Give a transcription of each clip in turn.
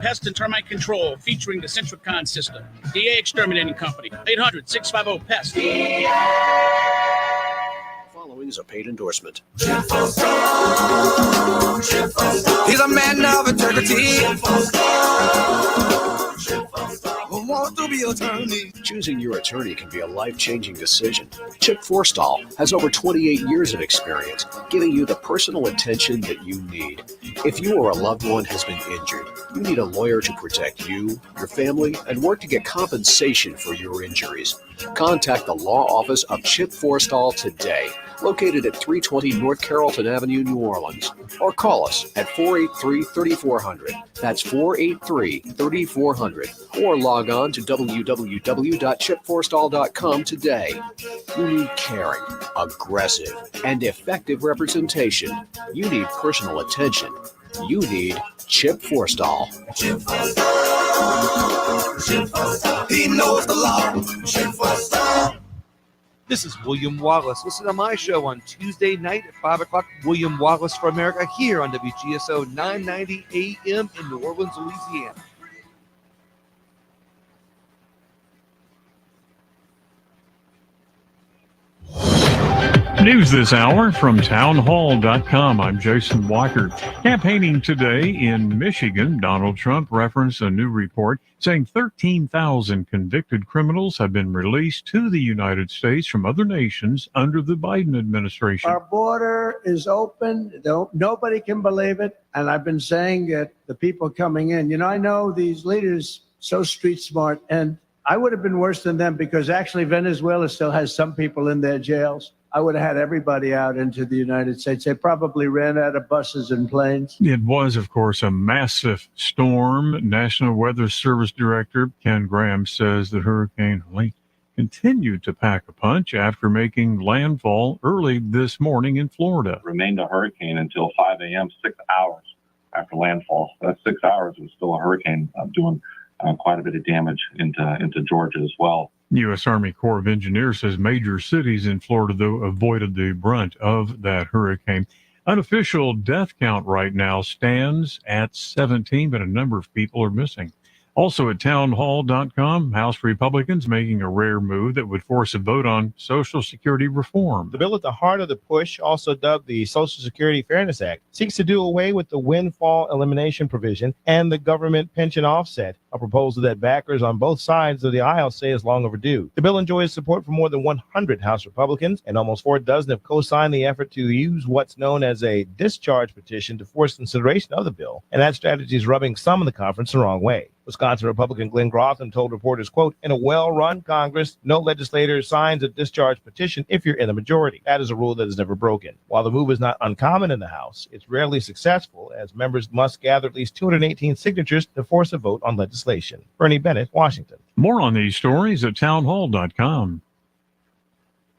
Pest and Termite Control, featuring the Centricon system. DA Exterminating Company, 800-650-PEST. Following is a paid endorsement. He's a man of integrity. Want to be attorney. Choosing your attorney can be a life-changing decision. Chip Forstall has over 28 years of experience, giving you the personal attention that you need. If you or a loved one has been injured, you need a lawyer to protect you, your family, and work to get compensation for your injuries. Contact the law office of Chip Forstall today, located at 320 North Carrollton Avenue, New Orleans, or call us at 483-3400. That's 483-3400, or log on to www.chipforstall.com today. You need caring, aggressive, and effective representation. You need personal attention. You need Chip Forstall. Chip Forstall. Chip Forstall. He knows the law. Chip Forstall. This is William Wallace. Listen to my show on Tuesday night at 5 o'clock. William Wallace for America here on WGSO 990 AM in New Orleans, Louisiana. News this hour from townhall.com. I'm Jason Walker. Campaigning today in Michigan, Donald Trump referenced a new report saying 13,000 convicted criminals have been released to the United States from other nations under the Biden administration. Our border is open. Nobody can believe it. And I've been saying that the people coming in, I know these leaders so street smart, and I would have been worse than them because actually Venezuela still has some people in their jails. I would have had everybody out into the United States. They probably ran out of buses and planes. It was, of course, a massive storm. National Weather Service Director Ken Graham says that Hurricane Helene continued to pack a punch after making landfall early this morning in Florida. Remained a hurricane until 5 a.m., 6 hours after landfall. That 6 hours was still a hurricane doing quite a bit of damage into Georgia as well. U.S. Army Corps of Engineers says major cities in Florida, though, avoided the brunt of that hurricane. Unofficial death count right now stands at 17, but a number of people are missing. Also at townhall.com, House Republicans making a rare move that would force a vote on Social Security reform. The bill at the heart of the push, also dubbed the Social Security Fairness Act, seeks to do away with the windfall elimination provision and the government pension offset, a proposal that backers on both sides of the aisle say is long overdue. The bill enjoys support from more than 100 House Republicans, and almost 4 dozen have co-signed the effort to use what's known as a discharge petition to force consideration of the bill, and that strategy is rubbing some in the conference the wrong way. Wisconsin Republican Glenn Grotham told reporters, quote, "In a well-run Congress, no legislator signs a discharge petition if you're in the majority. That is a rule that is never broken. While the move is not uncommon in the House, it's rarely successful, as members must gather at least 218 signatures to force a vote on legislation." Bernie Bennett, Washington. More on these stories at townhall.com.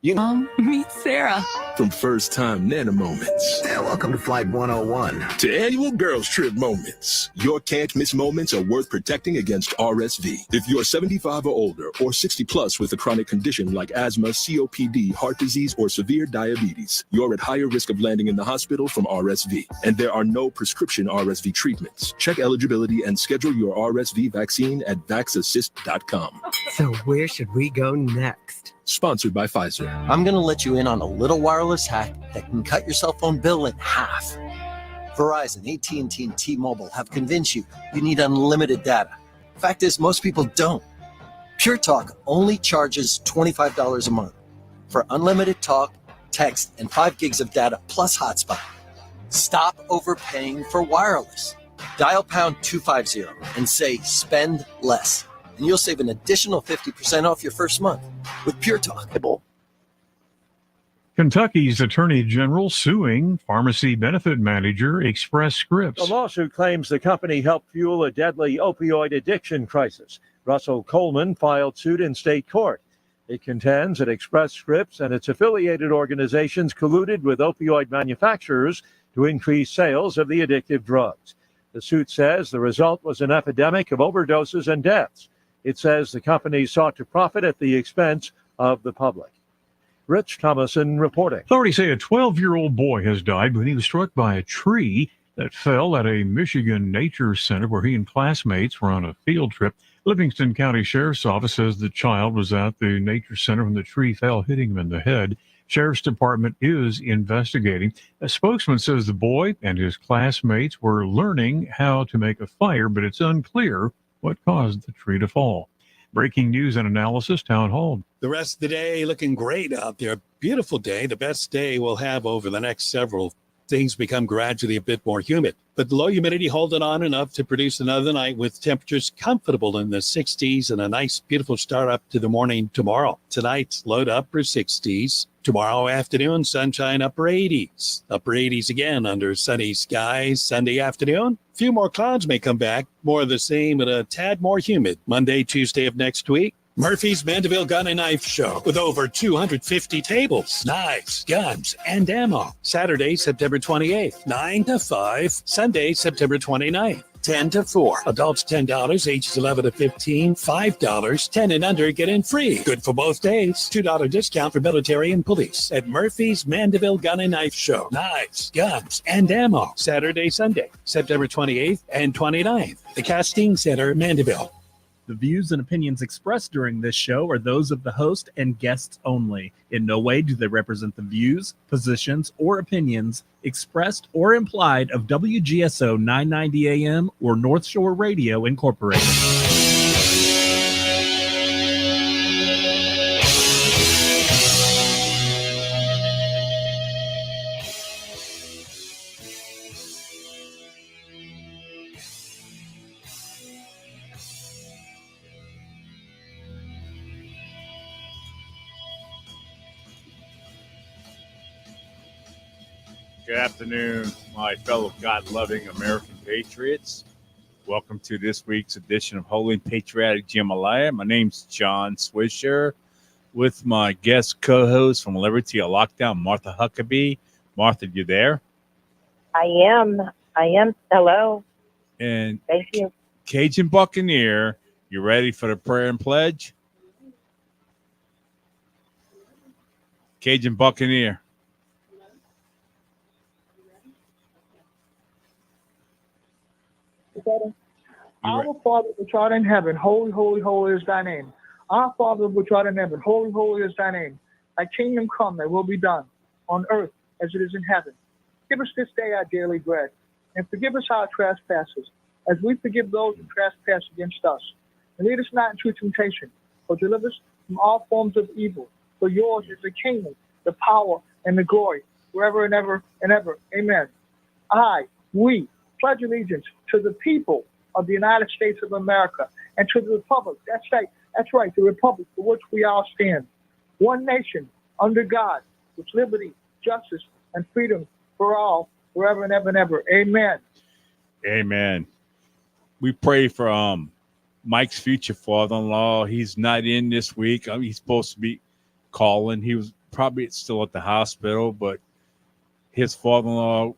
Mom, meet Sarah. From first-time Nana moments. Yeah, welcome to Flight 101. To annual girls trip moments. Your can't-miss moments are worth protecting against RSV. If you're 75 or older or 60 plus with a chronic condition like asthma, COPD, heart disease, or severe diabetes, you're at higher risk of landing in the hospital from RSV. And there are no prescription RSV treatments. Check eligibility and schedule your RSV vaccine at vaxassist.com. So where should we go next? Sponsored by Pfizer. I'm going to let you in on a little wireless hack that can cut your cell phone bill in half. Verizon, AT&T, and T-Mobile have convinced you need unlimited data. Fact is, most people don't. Pure Talk only charges $25 a month for unlimited talk, text, and 5 gigs of data plus hotspot. Stop overpaying for wireless. Dial pound 250 and say spend less, and you'll save an additional 50% off your first month with Pure Talk. Kentucky's Attorney General suing pharmacy benefit manager Express Scripts. The lawsuit claims the company helped fuel a deadly opioid addiction crisis. Russell Coleman filed suit in state court. It contends that Express Scripts and its affiliated organizations colluded with opioid manufacturers to increase sales of the addictive drugs. The suit says the result was an epidemic of overdoses and deaths. It says the company sought to profit at the expense of the public. Rich Thomason reporting. Authorities say a 12-year-old boy has died when he was struck by a tree that fell at a Michigan nature center where he and classmates were on a field trip. Livingston County Sheriff's Office says the child was at the nature center when the tree fell, hitting him in the head. Sheriff's Department is investigating. A spokesman says the boy and his classmates were learning how to make a fire, but it's unclear what caused the tree to fall. Breaking news and analysis, Town Hall. The rest of the day looking great out there. Beautiful day. The best day we'll have over the next several. Things become gradually a bit more humid, but the low humidity holding on enough to produce another night with temperatures comfortable in the 60s and a nice, beautiful start up to the morning tomorrow. Tonight, low to upper 60s. Tomorrow afternoon, sunshine, upper 80s. Upper 80s again under sunny skies. Sunday afternoon, a few more clouds may come back. More of the same, but a tad more humid. Monday, Tuesday of next week. Murphy's Mandeville Gun and Knife Show with over 250 tables, knives, guns, and ammo. Saturday, September 28th, 9 to 5. Sunday, September 29th, 10 to 4. Adults $10, ages 11 to 15, $5. 10 and under get in free. Good for both days. $2 discount for military and police at Murphy's Mandeville Gun and Knife Show. Knives, guns, and ammo. Saturday, Sunday, September 28th and 29th. The Casting Center, Mandeville. The views and opinions expressed during this show are those of the host and guests only. In no way do they represent the views, positions, or opinions expressed or implied of WGSO 990 AM or North Shore Radio Incorporated. Good afternoon, my fellow God-loving American patriots. Welcome to this week's edition of Holy Patriotic Jambalaya. My name's John Swisher, with my guest co-host from Liberty Lockdown, Martha Huckabee. Martha, you there? I am. Hello. And thank you. Cajun Buccaneer, you ready for the prayer and pledge? Cajun Buccaneer. Our Father which art in heaven, holy, holy, holy is thy name. Our Father which art in heaven, holy, holy is thy name. Thy kingdom come, thy will be done, on earth as it is in heaven. Give us this day our daily bread, and forgive us our trespasses, as we forgive those who trespass against us. And lead us not into temptation, but deliver us from all forms of evil. For yours is the kingdom, the power, and the glory, forever and ever and ever. Amen. We pledge allegiance to the people of the United States of America and to the republic. That's right, the republic for which we all stand. One nation, under God, with liberty, justice, and freedom for all, forever and ever and ever. Amen. Amen. We pray for Mike's future father-in-law. He's not in this week. He's supposed to be calling. He was probably still at the hospital, but his father-in-law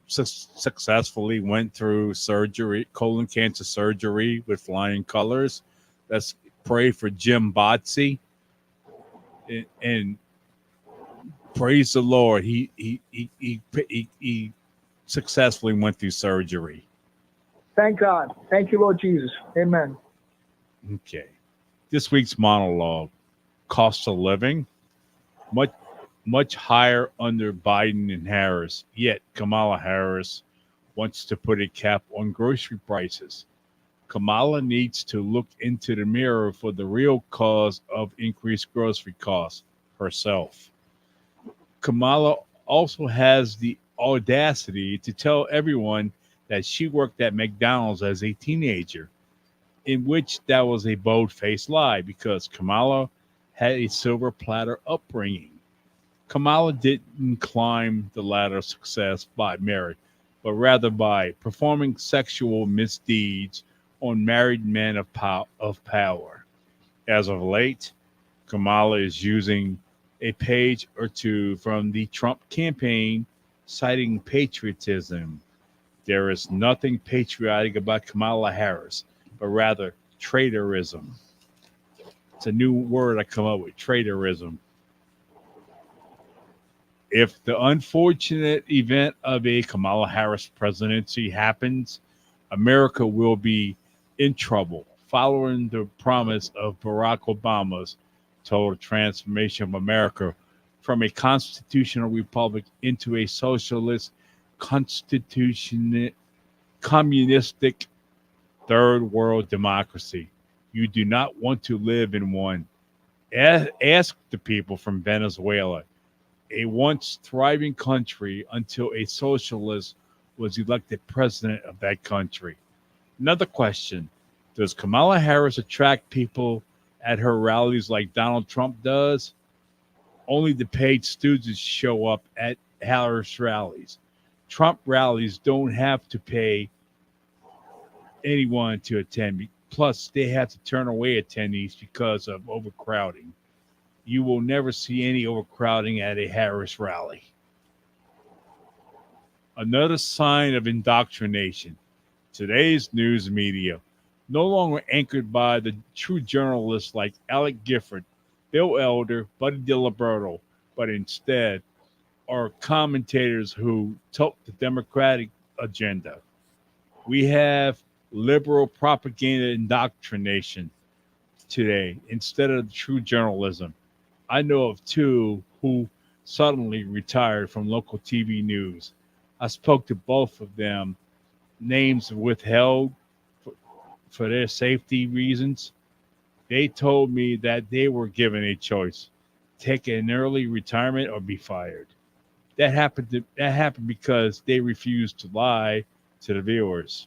successfully went through surgery, colon cancer surgery with flying colors. Let's pray for Jim Botsy, and praise the Lord. He successfully went through surgery. Thank God. Thank you, Lord Jesus. Amen. Okay. This week's monologue: cost of living, much higher under Biden and Harris, yet Kamala Harris wants to put a cap on grocery prices. Kamala needs to look into the mirror for the real cause of increased grocery costs herself. Kamala also has the audacity to tell everyone that she worked at McDonald's as a teenager, in which that was a bold-faced lie because Kamala had a silver platter upbringing. Kamala didn't climb the ladder of success by merit, but rather by performing sexual misdeeds on married men of power. As of late, Kamala is using a page or two from the Trump campaign, citing patriotism. There is nothing patriotic about Kamala Harris, but rather traitorism. It's a new word I come up with, traitorism. If the unfortunate event of a Kamala Harris presidency happens, America will be in trouble, following the promise of Barack Obama's total transformation of America from a constitutional republic into a socialist, communistic third world democracy. You do not want to live in one. Ask the people from Venezuela, a once thriving country until a socialist was elected president of that country. Another question: does Kamala Harris attract people at her rallies like Donald Trump does? Only the paid students show up at Harris rallies. Trump rallies don't have to pay anyone to attend. Plus, they have to turn away attendees because of overcrowding. You will never see any overcrowding at a Harris rally. Another sign of indoctrination. Today's news media, no longer anchored by the true journalists like Alec Gifford, Bill Elder, Buddy DiLiberto, but instead are commentators who tote the Democratic agenda. We have liberal propaganda indoctrination today instead of true journalism. I know of two who suddenly retired from local TV news. I spoke to both of them, names withheld for their safety reasons. They told me that they were given a choice: take an early retirement or be fired. That happened because they refused to lie to the viewers.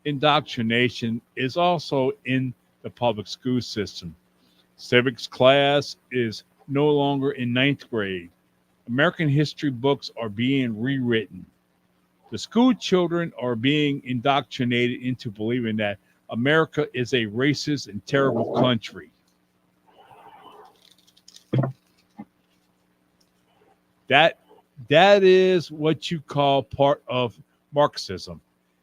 Indoctrination is also in the public school system. Civics class is no longer in 9th grade. American history books are being rewritten. The school children are being indoctrinated into believing that America is a racist and terrible country. That is what you call part of Marxism.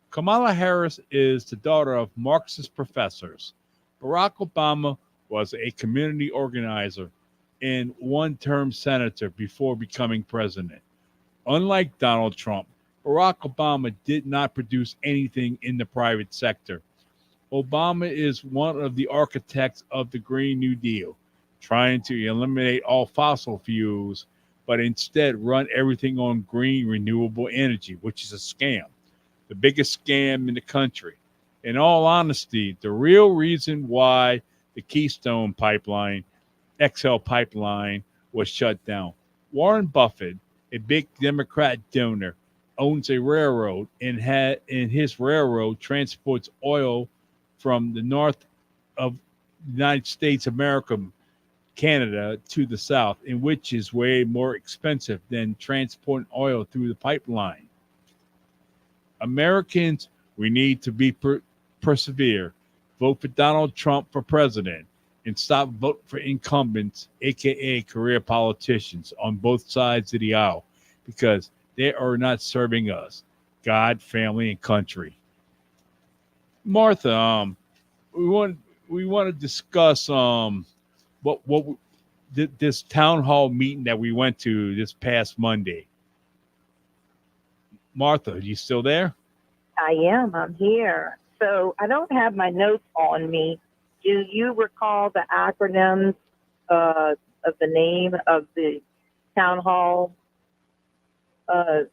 Kamala Harris is the daughter of Marxist professors. Barack Obama was a community organizer and one-term senator before becoming president. Unlike Donald Trump, Barack Obama did not produce anything in the private sector. Obama is one of the architects of the Green New Deal, trying to eliminate all fossil fuels, but instead run everything on green renewable energy, which is a scam, the biggest scam in the country. In all honesty, the real reason why the Keystone Pipeline, XL Pipeline, was shut down. Warren Buffett, a big Democrat donor, owns a railroad and his railroad transports oil from the north of the United States, America, Canada, to the south, in which is way more expensive than transporting oil through the pipeline. Americans, we need to be persevere. Vote for Donald Trump for president and stop voting for incumbents, aka career politicians on both sides of the aisle, because they are not serving us, God, family, and country. Martha, we want to discuss this town hall meeting that we went to this past Monday. Martha, are you still there? I am. I'm here. So I don't have my notes on me. Do you recall the acronyms of the name of the town hall? Do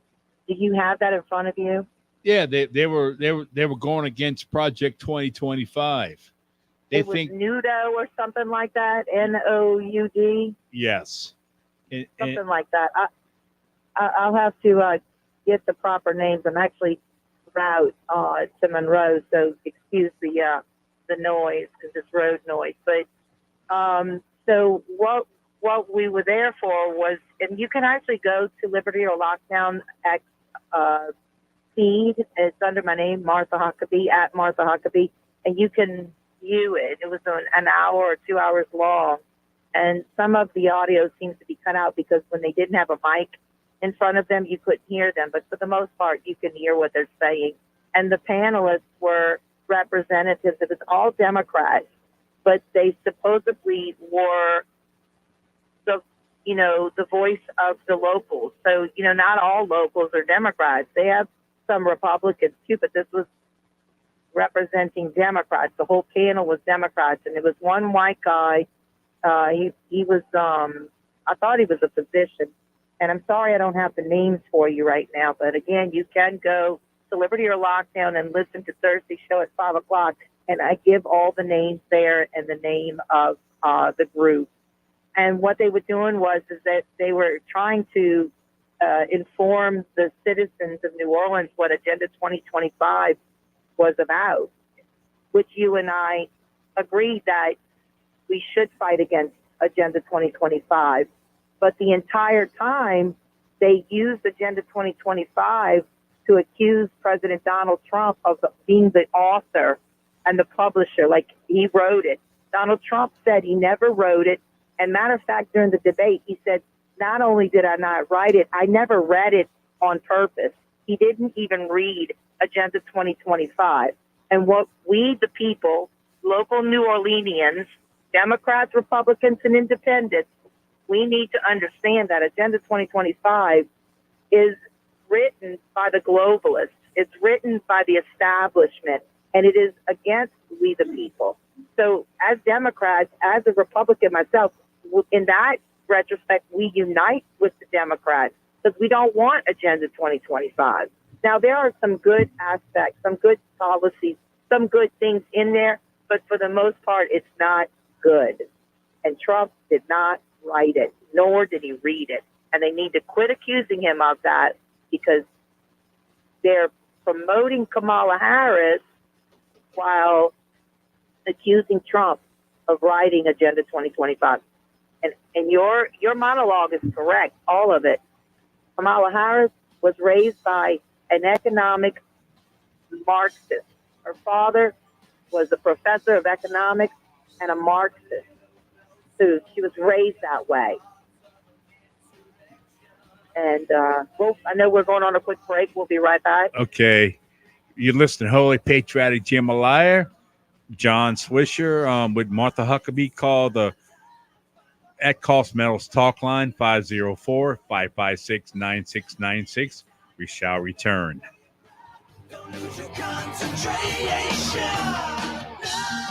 you have that in front of you? Yeah, they were going against Project 2025. It was NUDO or something like that. NOUD. Yes. Something like that. I'll have to get the proper names. I'm actually route to Monroe, so excuse the noise because it's road noise. But so what we were there for was, and you can actually go to Liberty or Lockdown X feed. It's under my name, Martha Huckabay, at Martha Huckabay, and you can view it. It was an hour or 2 hours long, and some of the audio seems to be cut out because when they didn't have a mic in front of them, you couldn't hear them. But for the most part, you can hear what they're saying. And the panelists were representatives. It was all Democrats, but they supposedly were, the voice of the locals. So, not all locals are Democrats. They have some Republicans too, but this was representing Democrats. The whole panel was Democrats, and it was one white guy. He was, I thought he was a physician, and I'm sorry I don't have the names for you right now, but again, you can go to Liberty or Lockdown and listen to Thursday show at 5 o'clock, and I give all the names there and the name of the group. And what they were doing is that they were trying to inform the citizens of New Orleans what Agenda 2025 was about, which you and I agreed that we should fight against Agenda 2025. But the entire time, they used Agenda 2025 to accuse President Donald Trump of being the author and the publisher, like he wrote it. Donald Trump said he never wrote it. And matter of fact, during the debate, he said, not only did I not write it, I never read it on purpose. He didn't even read Agenda 2025. And what we, the people, local New Orleanians, Democrats, Republicans, and independents, we need to understand that Agenda 2025 is written by the globalists. It's written by the establishment, and it is against we, the people. So as Democrats, as a Republican myself, in that retrospect, we unite with the Democrats because we don't want Agenda 2025. Now, there are some good aspects, some good policies, some good things in there, but for the most part, it's not good. And Trump did not write it, nor did he read it. And they need to quit accusing him of that because they're promoting Kamala Harris while accusing Trump of writing Agenda 2025. And your monologue is correct, all of it. Kamala Harris was raised by an economic Marxist. Her father was a professor of economics and a Marxist. So she was raised that way. And well, I know we're going on a quick break. We'll be right back. Okay. You're listening to Holy Patriotic Jambalaya. John Swisher with Martha Huckabee, called the At Cost Metals Talk Line 504-556-9696. We shall return.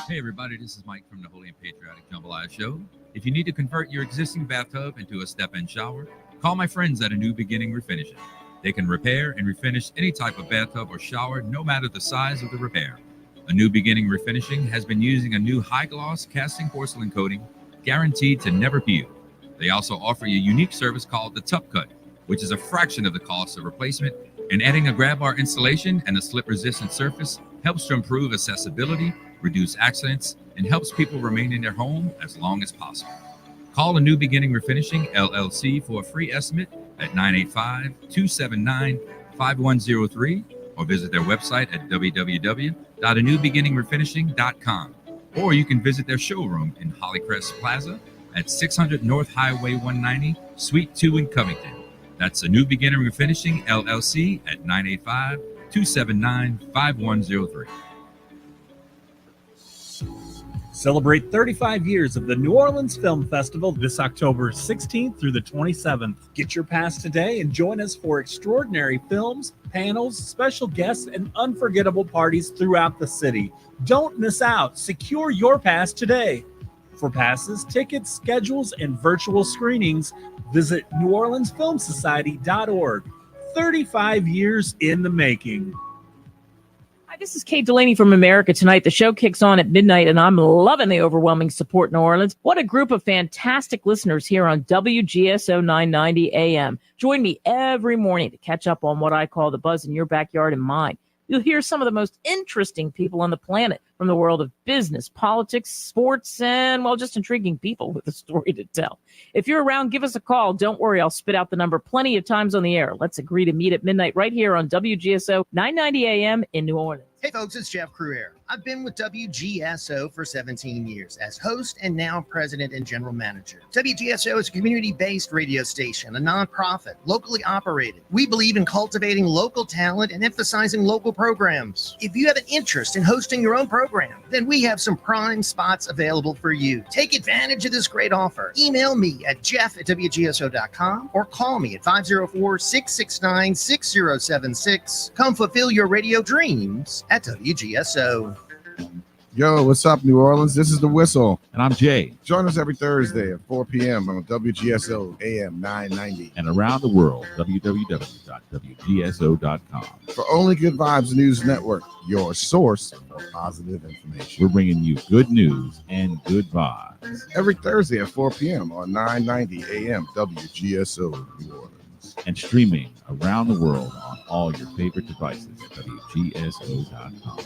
Hey everybody, this is Mike from the Holy and Patriotic Jambalaya Show. If you need to convert your existing bathtub into a step-in shower, call my friends at A New Beginning Refinishing. They can repair and refinish any type of bathtub or shower, no matter the size of the repair. A New Beginning Refinishing has been using a new high-gloss casting porcelain coating guaranteed to never peel. They also offer a unique service called the Tup Cut, which is a fraction of the cost of replacement, and adding a grab bar installation and a slip-resistant surface helps to improve accessibility, reduce accidents, and helps people remain in their home as long as possible. Call A New Beginning Refinishing, LLC for a free estimate at 985-279-5103 or visit their website at www.anewbeginningrefinishing.com. Or you can visit their showroom in Hollycrest Plaza at 600 North Highway 190, Suite 2 in Covington. That's A New Beginning Refinishing, LLC at 985-279-5103. Celebrate 35 years of the New Orleans Film Festival this October 16th through the 27th. Get your pass today and join us for extraordinary films, panels, special guests, and unforgettable parties throughout the city. Don't miss out. Secure your pass today. For passes, tickets, schedules, and virtual screenings, visit NewOrleansFilmSociety.org. 35 years in the making. Hi, this is Kate Delaney from America Tonight. The show kicks on at midnight, and I'm loving the overwhelming support in New Orleans. What a group of fantastic listeners here on WGSO 990 AM. Join me every morning to catch up on what I call the buzz in your backyard and mine. You'll hear some of the most interesting people on the planet from the world of business, politics, sports, and, well, just intriguing people with a story to tell. If you're around, give us a call. Don't worry, I'll spit out the number plenty of times on the air. Let's agree to meet at midnight right here on WGSO 990 AM in New Orleans. Hey folks, it's Jeff Cruier. I've been with WGSO for 17 years as host and now president and general manager. WGSO is a community-based radio station, a nonprofit, locally operated. We believe in cultivating local talent and emphasizing local programs. If you have an interest in hosting your own program, program, then we have some prime spots available for you. Take advantage of this great offer. Email me at jeff@wgso.com or call me at 504-669-6076. Come fulfill your radio dreams at WGSO. Yo, what's up, New Orleans? This is The Whistle. And I'm Jay. Join us every Thursday at 4 p.m. on WGSO AM 990. And around the world, www.wgso.com. For Only Good Vibes News Network, your source for positive information. We're bringing you good news and good vibes. Every Thursday at 4 p.m. on 990 AM WGSO New Orleans. And streaming around the world on all your favorite devices at WGSO.com.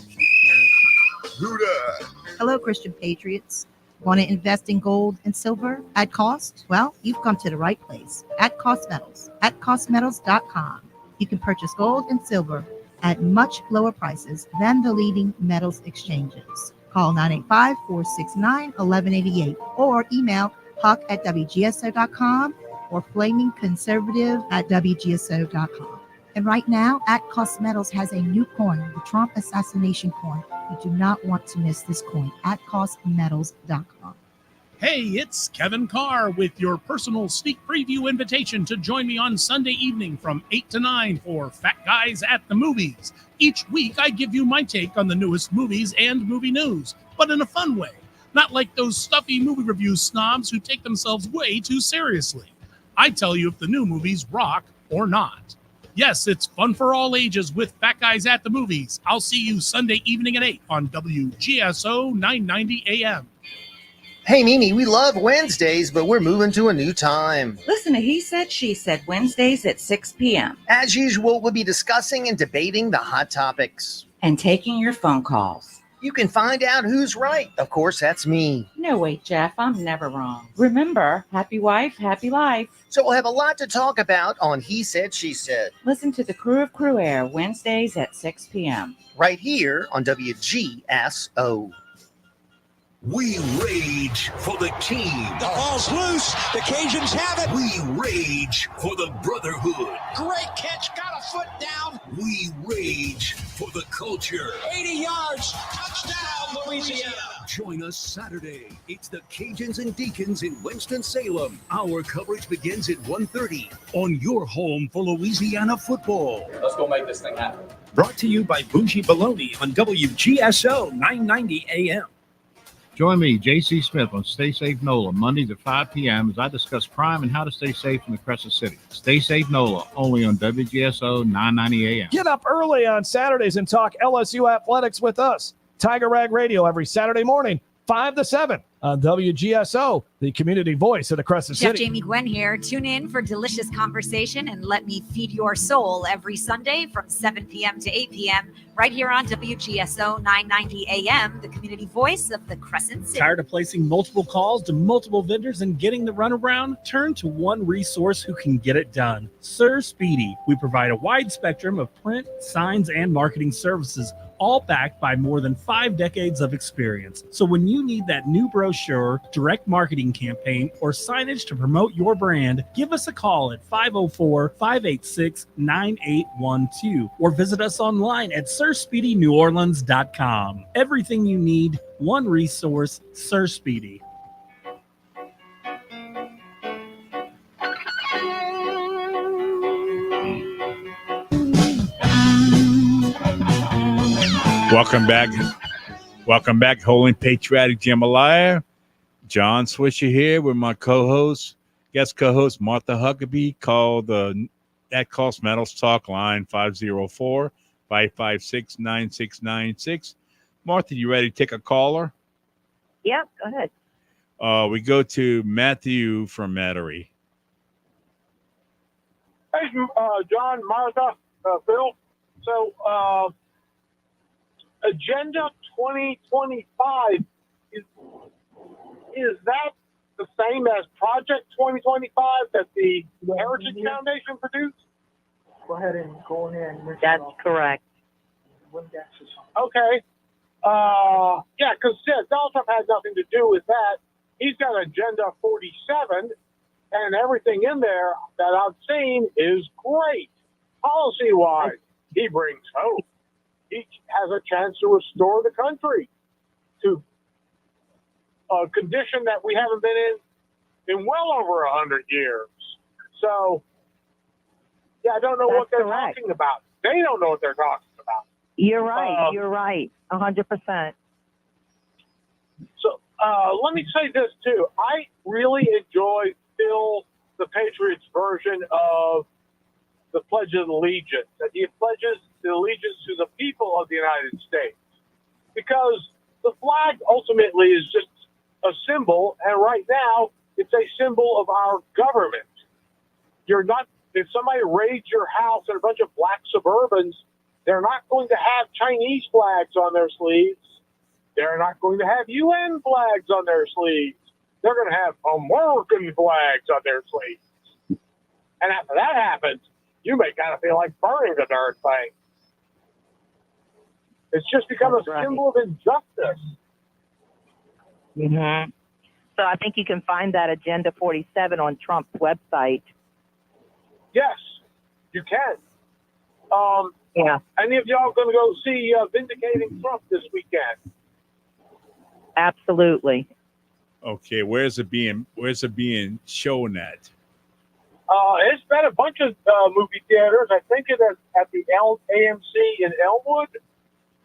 Hello, Christian Patriots. Want to invest in gold and silver at cost? Well, you've come to the right place. At Cost Metals. At costmetals.com. You can purchase gold and silver at much lower prices than the leading metals exchanges. Call 985-469-1188 or email huck@wgso.com or flamingconservative@wgso.com. And right now, At Cost Metals has a new coin, the Trump assassination coin. You do not want to miss this coin. At costmetals.com. Hey, it's Kevin Carr with your personal sneak preview invitation to join me on Sunday evening from 8 to 9 for Fat Guys at the Movies. Each week, I give you my take on the newest movies and movie news, but in a fun way. Not like those stuffy movie review snobs who take themselves way too seriously. I tell you if the new movies rock or not. Yes, it's fun for all ages with Fat Guys at the Movies. I'll see you Sunday evening at 8 on WGSO 990 AM. Hey, Mimi, we love Wednesdays, but we're moving to a new time. Listen to He Said, She Said, Wednesdays at 6 p.m. As usual, we'll be discussing and debating the hot topics. And taking your phone calls. You can find out who's right. Of course, that's me. No, wait, Jeff, I'm never wrong. Remember, happy wife, happy life. So we'll have a lot to talk about on He Said, She Said. Listen to the Crew of Crew Air Wednesdays at 6 p.m. Right here on WGSO. We rage for the team. The ball's loose. The Cajuns have it. We rage for the brotherhood. Great catch. Got a foot down. We rage for the culture. 80 yards. Touchdown, Louisiana. Join us Saturday. It's the Cajuns and Deacons in Winston-Salem. Our coverage begins at 1:30 on your home for Louisiana football. Let's go make this thing happen. Brought to you by Bougie Baloney on WGSO 990 AM. Join me, J.C. Smith, on Stay Safe NOLA, Mondays at 5 p.m. as I discuss crime and how to stay safe in the Crescent City. Stay Safe NOLA, only on WGSO 990 AM. Get up early on Saturdays and talk LSU athletics with us. Tiger Rag Radio every Saturday morning, 5 to 7 on WGSO, the community voice of the Crescent Chef City. Jamie Gwen here. Tune in for delicious conversation and let me feed your soul every Sunday from 7 p.m. to 8 p.m. right here on WGSO 990 AM, the community voice of the Crescent City. Tired of placing multiple calls to multiple vendors and getting the runaround? Turn to one resource who can get it done. Sir Speedy. We provide a wide spectrum of print, signs, and marketing services, all backed by more than 5 decades of experience. So when you need that new brochure, direct marketing campaign, or signage to promote your brand, give us a call at 504-586-9812 or visit us online at SirSpeedyNewOrleans.com. Everything you need, one resource, Sir Speedy. Welcome back. Welcome back, Holy Patriotic Jambalaya. John Swisher here with my guest co-host Martha Huckabee, called the At Cost Metals Talk line 504-556-9696. Martha, you ready to take a caller? Yep, go ahead. We go to Matthew from Metairie. Hey, John, Martha, Phil. So, Agenda 2025, is that the same as Project 2025 that the Heritage Foundation produced? Go ahead and go in there and That's correct. Okay. Yeah, because Donald Trump had nothing to do with that. He's got Agenda 47, and everything in there that I've seen is great. Policy-wise, he brings hope. He has a chance to restore the country. to a condition that we haven't been in well over 100 years. So, yeah, I don't know what they're talking about. They don't know what they're talking about. You're right. You're right. 100%. So let me say this too. I really enjoy still the Patriots version of the Pledge of Allegiance. That he pledges the allegiance to the people of the United States, because the flag ultimately is just a symbol, and right now it's a symbol of our government. You're not. If somebody raids your house in a bunch of black Suburbans, they're not going to have Chinese flags on their sleeves. They're not going to have UN flags on their sleeves. They're going to have American flags on their sleeves. And after that happens, you may kind of feel like burning the darn thing. It's just become a symbol of injustice. Mm-hmm. So I think you can find that Agenda 47 on Trump's website. Yes, you can. Yeah. Any of y'all going to go see Vindicating Trump this weekend? Absolutely. Okay, where's it being shown at? It's been a bunch of movie theaters. I think it's at the AMC in Elmwood.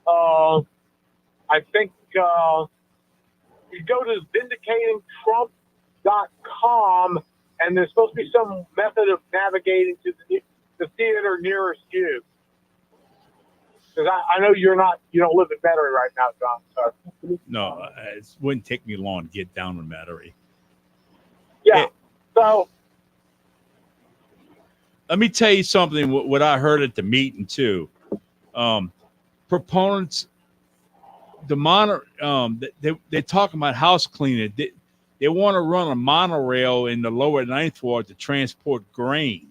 I think you go to vindicatingtrump.com, and there's supposed to be some method of navigating to the theater nearest you. Because I know you don't live in Metairie right now, John. So. No, it wouldn't take me long to get down to Metairie. Yeah. So let me tell you something. What I heard at the meeting too. Proponents, they're talking about house cleaning. They want to run a monorail in the lower Ninth Ward to transport grain.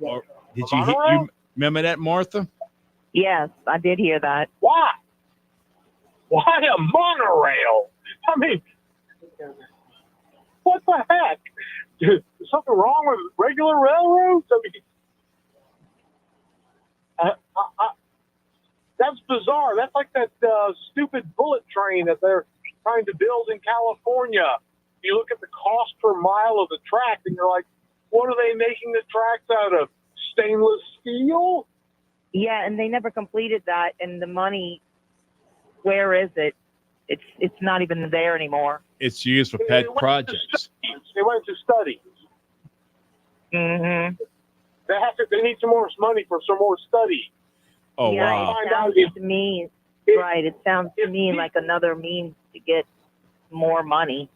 Or, did you remember that, Martha? Yes, I did hear that. Why? Why a monorail? I mean, what the heck? Is something wrong with regular railroads? I mean, that's bizarre. That's like that stupid bullet train that they're trying to build in California. You look at the cost per mile of the track, and you're like, what are they making the tracks out of? Stainless steel? Yeah, and they never completed that. And the money, where is it? It's not even there anymore. It's used for pet projects. They went to studies. Mm-hmm. They need some more money for some more study. Oh, yeah, wow. It sounds to me, right. It sounds to me like another means to get more money.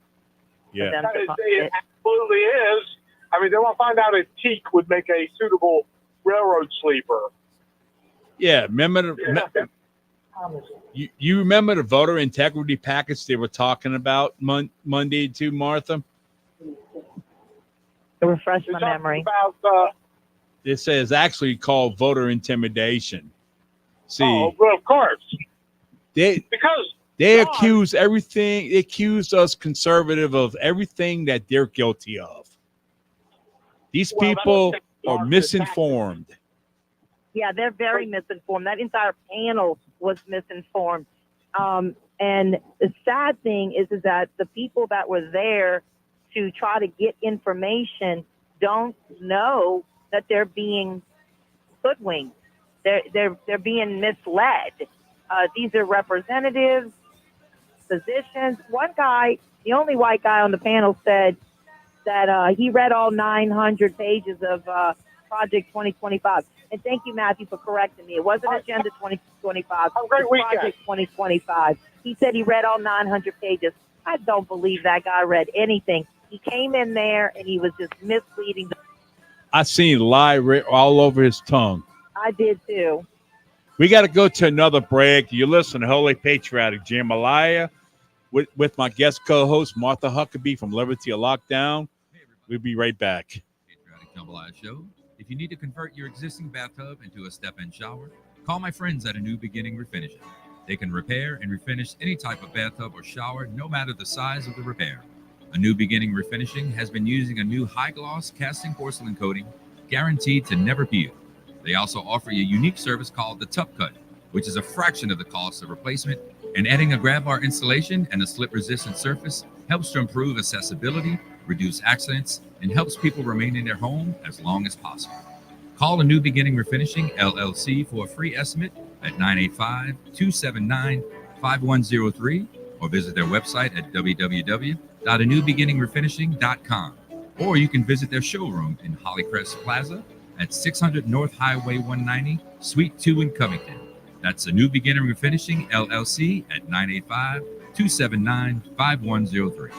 Yeah. It absolutely is. I mean, they want to find out if teak would make a suitable railroad sleeper. Yeah, remember you remember the voter integrity package they were talking about Monday too, Martha? Refresh my memory. It says actually called voter intimidation. See, well, of course. They accuse everything. They accuse us conservative of everything that they're guilty of. These people are misinformed. Yeah, they're very misinformed. That entire panel was misinformed. And the sad thing is that the people that were there to try to get information don't know that they're being hoodwinked. They're being misled. These are representatives, physicians. One guy, the only white guy on the panel, said that he read all 900 pages of Project 2025. And thank you, Matthew, for correcting me. It wasn't Agenda 2025. It was Project 2025. He said he read all 900 pages. I don't believe that guy read anything. He came in there and he was just misleading. I seen lie all over his tongue. I did too. We got to go to another break. You listen to Holy Patriotic Jambalaya with my guest co-host, Martha Huckabay from Liberty or Lockdown. We'll be right back. Patriotic Jambalaya Show. If you need to convert your existing bathtub into a step-in shower, call my friends at A New Beginning Refinishing. They can repair and refinish any type of bathtub or shower, no matter the size of the repair. A New Beginning Refinishing has been using a new high-gloss casting porcelain coating guaranteed to never peel. They also offer a unique service called the Tub Cut, which is a fraction of the cost of replacement And adding a grab bar installation and a slip-resistant surface helps to improve accessibility, reduce accidents, and helps people remain in their home as long as possible. Call A New Beginning Refinishing, LLC for a free estimate at 985-279-5103 or visit their website at www.anewbeginningrefinishing.com. Or you can visit their showroom in Hollycrest Plaza at 600 North Highway 190, Suite 2 in Covington. That's A New Beginning Refinishing, LLC at 985-279-5103.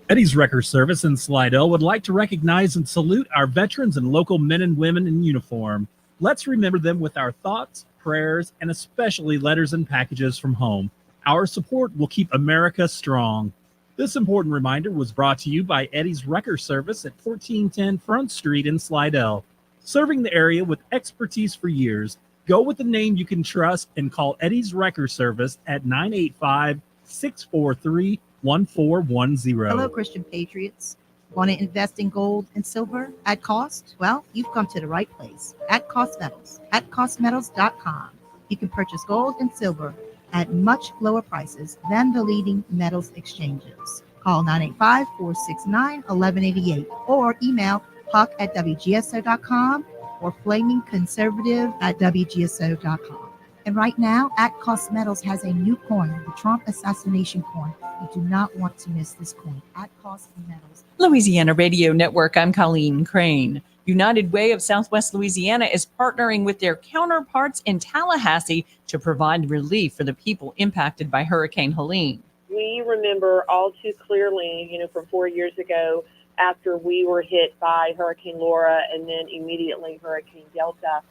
Eddie's Wrecker Service in Slidell would like to recognize and salute our veterans and local men and women in uniform. Let's remember them with our thoughts, prayers, and especially letters and packages from home. Our support will keep America strong. This important reminder was brought to you by Eddie's Wrecker Service at 1410 Front Street in Slidell. Serving the area with expertise for years, go with the name you can trust and call Eddie's Wrecker Service at 985-643-1410. Hello, Christian Patriots. Want to invest in gold and silver at cost? Well, you've come to the right place. At Cost Metals. At costmetals.com. You can purchase gold and silver at much lower prices than the leading metals exchanges. Call 985-469-1188 or email huck@wgso.com or flamingconservative@wgso.com. And right now, at Cost Metals has a new coin, the Trump assassination coin. You do not want to miss this coin. At Cost Metals. Louisiana Radio Network, I'm Colleen Crane. United Way of Southwest Louisiana is partnering with their counterparts in Tallahassee to provide relief for the people impacted by Hurricane Helene. We remember all too clearly, from 4 years ago after we were hit by Hurricane Laura and then immediately Hurricane Delta,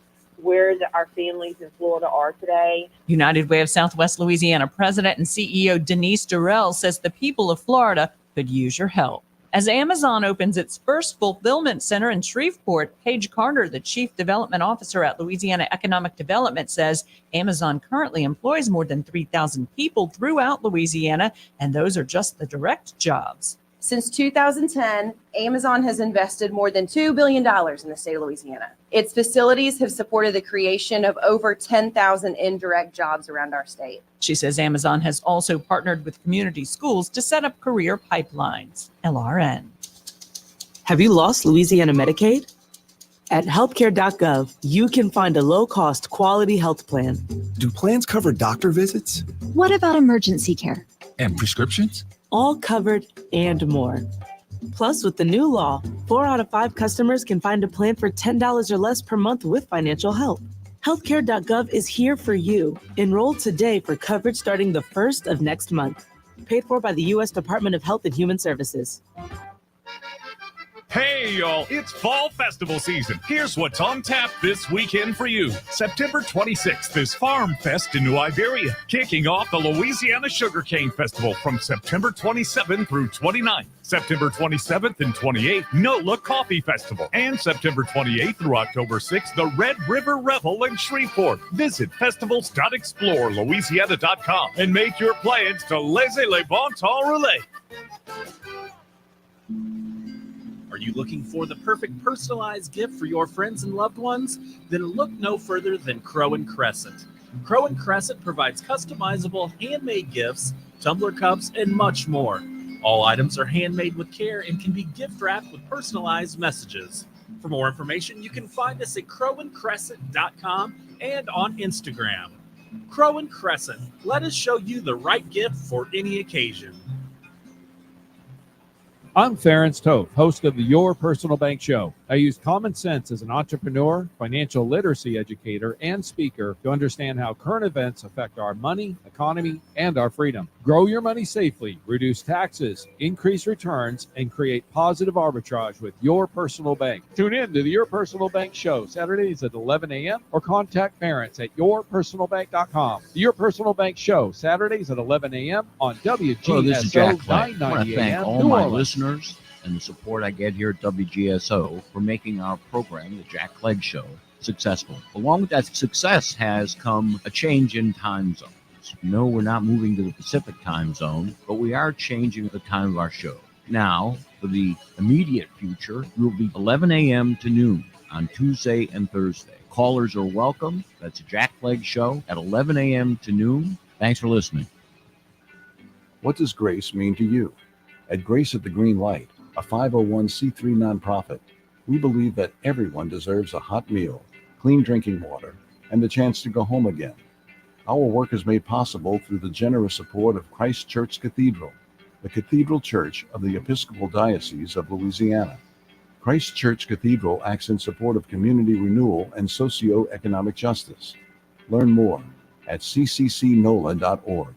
where our families in Florida are today. United Way of Southwest Louisiana President and CEO Denise Durrell says the people of Florida could use your help. As Amazon opens its first fulfillment center in Shreveport, Paige Carter, the Chief Development Officer at Louisiana Economic Development, says Amazon currently employs more than 3,000 people throughout Louisiana, and those are just the direct jobs. Since 2010, Amazon has invested more than $2 billion in the state of Louisiana. Its facilities have supported the creation of over 10,000 indirect jobs around our state. She says Amazon has also partnered with community schools to set up career pipelines. LRN. Have you lost Louisiana Medicaid? At healthcare.gov, you can find a low-cost quality health plan. Do plans cover doctor visits? What about emergency care? And prescriptions? All covered and more. Plus, with the new law, 4 out of 5 customers can find a plan for $10 or less per month with financial help. Healthcare.gov is here for you. Enroll today for coverage starting the 1st of next month. Paid for by the U.S. Department of Health and Human Services. Hey, y'all, it's fall festival season. Here's what's on tap this weekend for you. September 26th is Farm Fest in New Iberia, kicking off the Louisiana Sugarcane Festival from September 27th through 29th. September 27th and 28th, NOLA Coffee Festival. And September 28th through October 6th, the Red River Revel in Shreveport. Visit festivals.explorelouisiana.com and make your plans to laissez les bon temps rouler. Are you looking for the perfect personalized gift for your friends and loved ones? Then look no further than Crow and Crescent. Crow and Crescent provides customizable handmade gifts, tumbler cups, and much more. All items are handmade with care and can be gift wrapped with personalized messages. For more information, you can find us at crowandcrescent.com and on Instagram. Crow and Crescent, let us show you the right gift for any occasion. I'm Ference Toth, host of the Your Personal Bank Show. I use common sense as an entrepreneur, financial literacy educator, and speaker to understand how current events affect our money, economy, and our freedom. Grow your money safely, reduce taxes, increase returns, and create positive arbitrage with Your Personal Bank. Tune in to the Your Personal Bank Show, Saturdays at 11 a.m. or contact Ference at yourpersonalbank.com. The Your Personal Bank Show, Saturdays at 11 a.m. on WGSO. Hello, this is Jack Clegg. 990 I want to thank AM, all New my Orleans. listeners and the support I get here at WGSO for making our program, The Jack Clegg Show, successful. Along with that success has come a change in time zones. No, we're not moving to the Pacific time zone, but we are changing the time of our show. Now, for the immediate future, we'll be 11 a.m. to noon on Tuesday and Thursday. Callers are welcome. That's a Jack Clegg Show at 11 a.m. to noon Thanks for listening. What does grace mean to you? At Grace at the Green Light, a 501c3 nonprofit, we believe that everyone deserves a hot meal, clean drinking water, and the chance to go home again. Our work is made possible through the generous support of Christ Church Cathedral, the Cathedral Church of the Episcopal Diocese of Louisiana. Christ Church Cathedral acts in support of community renewal and socio-economic justice. Learn more at cccnola.org.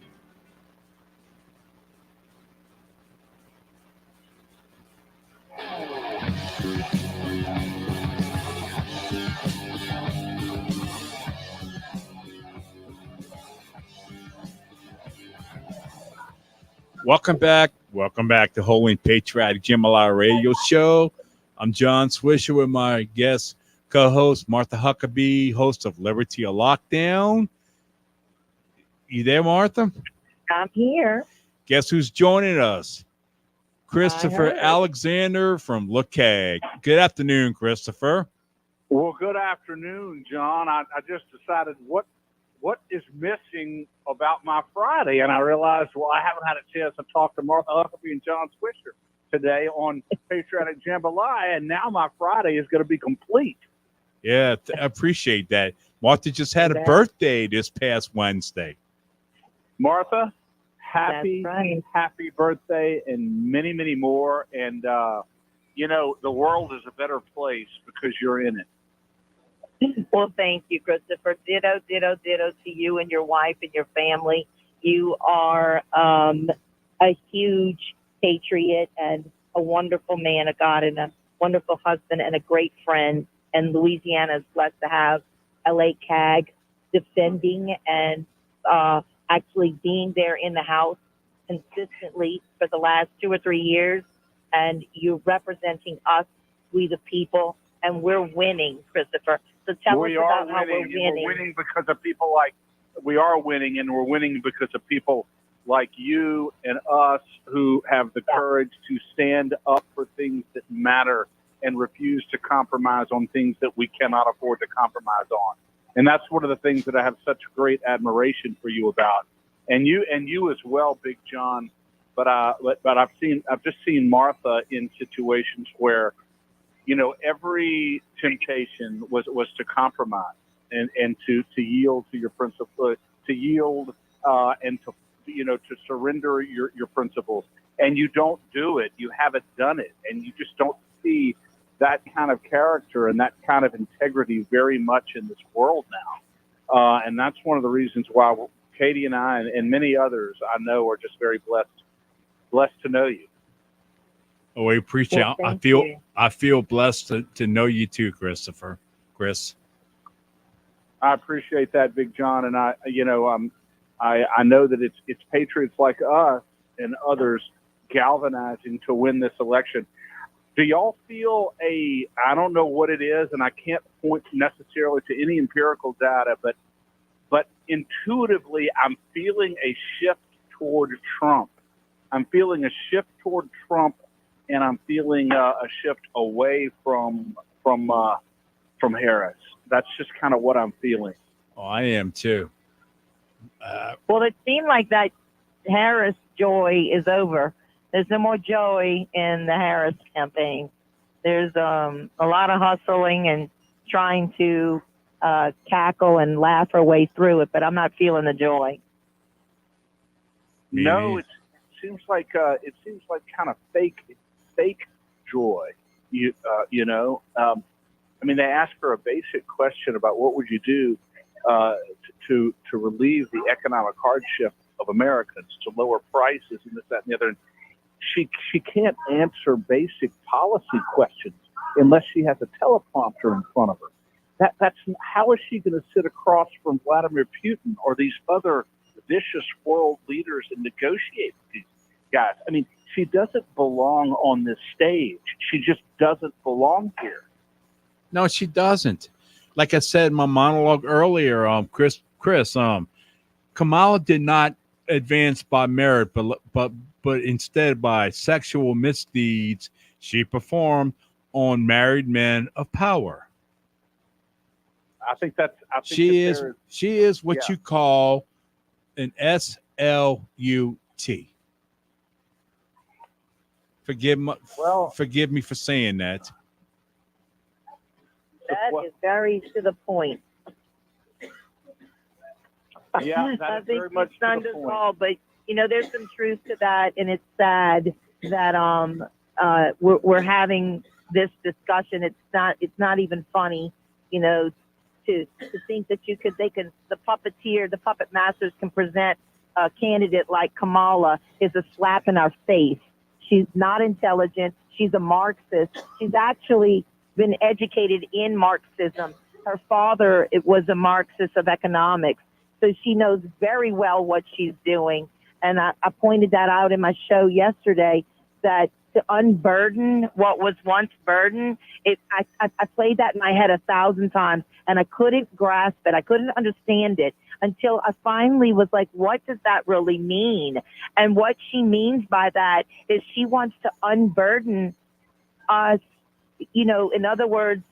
Welcome back. Welcome back to Holy and Patriotic Jambalaya Radio Show. I'm John Swisher with my guest co-host Martha Huckabee, host of Liberty or Lockdown. You there, Martha? I'm here. Guess who's joining us? Christopher Alexander from LOUISIANA. Good afternoon, Christopher. Well, good afternoon, John. I just decided what is missing about my Friday, and I realized, well, I haven't had a chance to talk to Martha Huckabee and John Swisher today on Patriotic Jambalaya, and now my Friday is going to be complete. Yeah, I appreciate that. Martha just had a birthday this past Wednesday. Martha, happy birthday, and many, many more. And, the world is a better place because you're in it. Well, thank you, Christopher. Ditto, ditto, ditto to you and your wife and your family. You are a huge patriot and a wonderful man of God and a wonderful husband and a great friend. And Louisiana is blessed to have LA CAG defending and actually being there in the House consistently for the last 2 or 3 years. And you're representing us, we the people, and we're winning, Christopher. So tell us about how we're winning. We're winning because of people like, we are winning, and we're winning because of people like you and us who have the courage to stand up for things that matter and refuse to compromise on things that we cannot afford to compromise on. And that's one of the things that I have such great admiration for you about. And you as well, Big John. But I've just seen Martha in situations where, every temptation was to compromise and to yield to your principle, to yield and to surrender your principles. And you don't do it. You haven't done it. And you just don't see that kind of character and that kind of integrity very much in this world now. And that's one of the reasons why Katie and I and many others I know are just very blessed to know you. Oh, we appreciate it. I feel blessed to know you too, Christopher. Chris. I appreciate that, Big John, and I know that it's patriots like us and others galvanizing to win this election. Do y'all feel I don't know what it is, and I can't point necessarily to any empirical data, but intuitively I'm feeling a shift toward Trump. I'm feeling a shift toward Trump, and I'm feeling a shift away from Harris. That's just kind of what I'm feeling. Oh, I am too. Well, it seemed like that Harris joy is over. There's no more joy in the Harris campaign. There's a lot of hustling and trying to cackle and laugh our way through it, but I'm not feeling the joy. No, it seems like kind of fake joy. I mean, they ask her a basic question about what would you do to relieve the economic hardship of Americans, to lower prices and this, that, and the other. And she can't answer basic policy questions unless she has a teleprompter in front of her. That's how is she going to sit across from Vladimir Putin or these other vicious world leaders and negotiate with these guys? I mean, she doesn't belong on this stage. She just doesn't belong here. No, she doesn't. Like I said in my monologue earlier, Chris, Kamala did not advance by merit, but instead by sexual misdeeds she performed on married men of power. I think she is what you call an SLUT. Forgive me for saying that. That is very to the point. Yeah, that I is think very much your son to the does point. all, but there's some truth to that, and it's sad that we're having this discussion. It's not even funny, to think that the puppet masters can present a candidate like Kamala is a slap in our face. She's not intelligent. She's a Marxist. She's actually been educated in Marxism. Her father was a Marxist of economics. So she knows very well what she's doing. And I pointed that out in my show yesterday, that to unburden what was once burden, I played that in my head 1,000 times, and I couldn't grasp it. I couldn't understand it until I finally was like, what does that really mean? And what she means by that is she wants to unburden us, in other words,